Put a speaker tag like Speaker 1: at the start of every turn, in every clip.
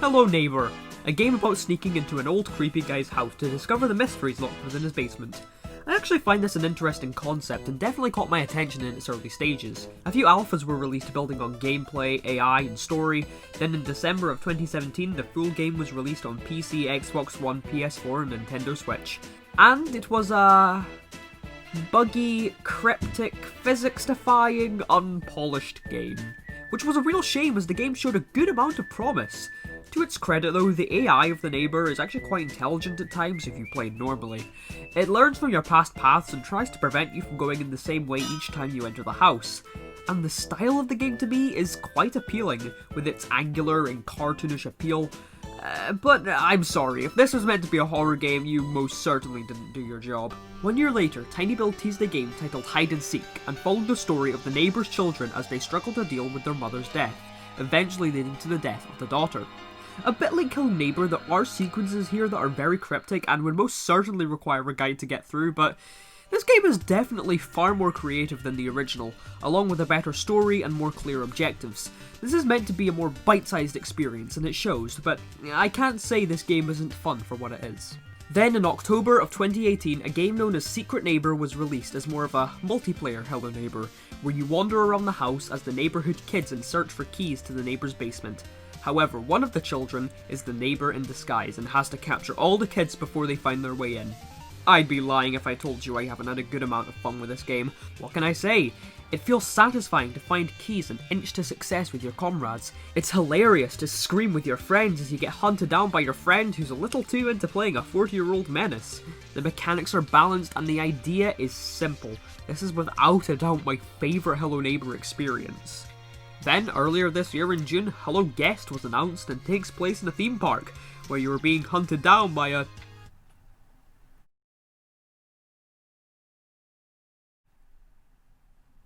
Speaker 1: Hello Neighbour, a game about sneaking into an old creepy guy's house to discover the mysteries locked within his basement. I actually find this an interesting concept and definitely caught my attention in its early stages. A few alphas were released building on gameplay, AI and story, then in December of 2017 the full game was released on PC, Xbox One, PS4 and Nintendo Switch. And it was a buggy, cryptic, physics-defying, unpolished game. Which was a real shame as the game showed a good amount of promise. To its credit though, the AI of the Neighbour is actually quite intelligent at times if you play normally. It learns from your past paths and tries to prevent you from going in the same way each time you enter the house. And the style of the game to me is quite appealing, with its angular and cartoonish appeal. But I'm sorry, if this was meant to be a horror game, you most certainly didn't do your job. 1 year later, TinyBuild teased a game titled Hide and Seek, and followed the story of the Neighbour's children as they struggle to deal with their mother's death, eventually leading to the death of the daughter. A bit like Hello Neighbour, there are sequences here that are very cryptic and would most certainly require a guide to get through, but this game is definitely far more creative than the original, along with a better story and more clear objectives. This is meant to be a more bite-sized experience, and it shows, but I can't say this game isn't fun for what it is. Then in October of 2018, a game known as Secret Neighbour was released as more of a multiplayer Hello Neighbour, where you wander around the house as the neighbourhood kids in search for keys to the neighbour's basement. However, one of the children is the neighbour in disguise and has to capture all the kids before they find their way in. I'd be lying if I told you I haven't had a good amount of fun with this game. What can I say? It feels satisfying to find keys and inch to success with your comrades. It's hilarious to scream with your friends as you get hunted down by your friend who's a little too into playing a 40-year-old menace. The mechanics are balanced and the idea is simple. This is without a doubt my favourite Hello Neighbour experience. Then, earlier this year in June, Hello Guest was announced and takes place in a theme park, where you are being hunted down by a...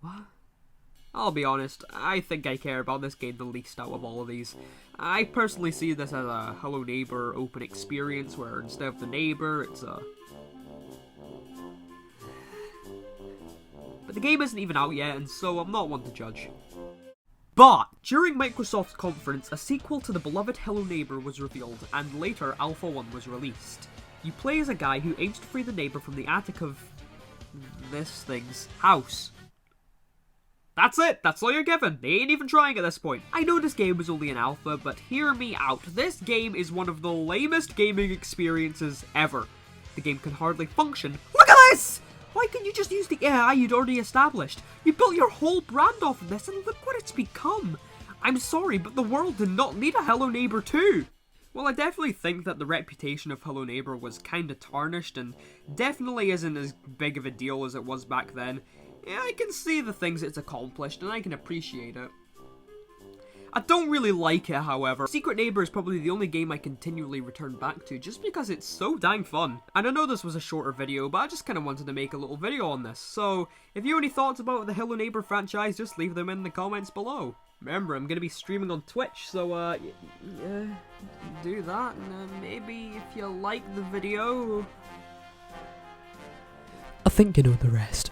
Speaker 1: What? I'll be honest, I think I care about this game the least out of all of these. I personally see this as a Hello Neighbour open experience, where instead of the neighbour, it's a... But the game isn't even out yet, and so I'm not one to judge. But, during Microsoft's conference, a sequel to the beloved Hello Neighbour was revealed, and later Alpha 1 was released. You play as a guy who aims to free the neighbour from the attic of... this thing's house. That's it, that's all you're given, they ain't even trying at this point. I know this game was only an alpha, but hear me out, this game is one of the lamest gaming experiences ever. The game can hardly function. Look at this! Why couldn't you just use the AI you'd already established? You built your whole brand off of this and look what it's become. I'm sorry, but the world did not need a Hello Neighbour 2. Well, I definitely think that the reputation of Hello Neighbour was kinda tarnished and definitely isn't as big of a deal as it was back then. Yeah, I can see the things it's accomplished and I can appreciate it. I don't really like it, however. Secret Neighbour is probably the only game I continually return back to, just because it's so dang fun. And I know this was a shorter video, but I just kind of wanted to make a little video on this. So, if you have any thoughts about the Hello Neighbour franchise, just leave them in the comments below. Remember, I'm going to be streaming on Twitch, so do that, and maybe if you like the video...
Speaker 2: I think you know the rest.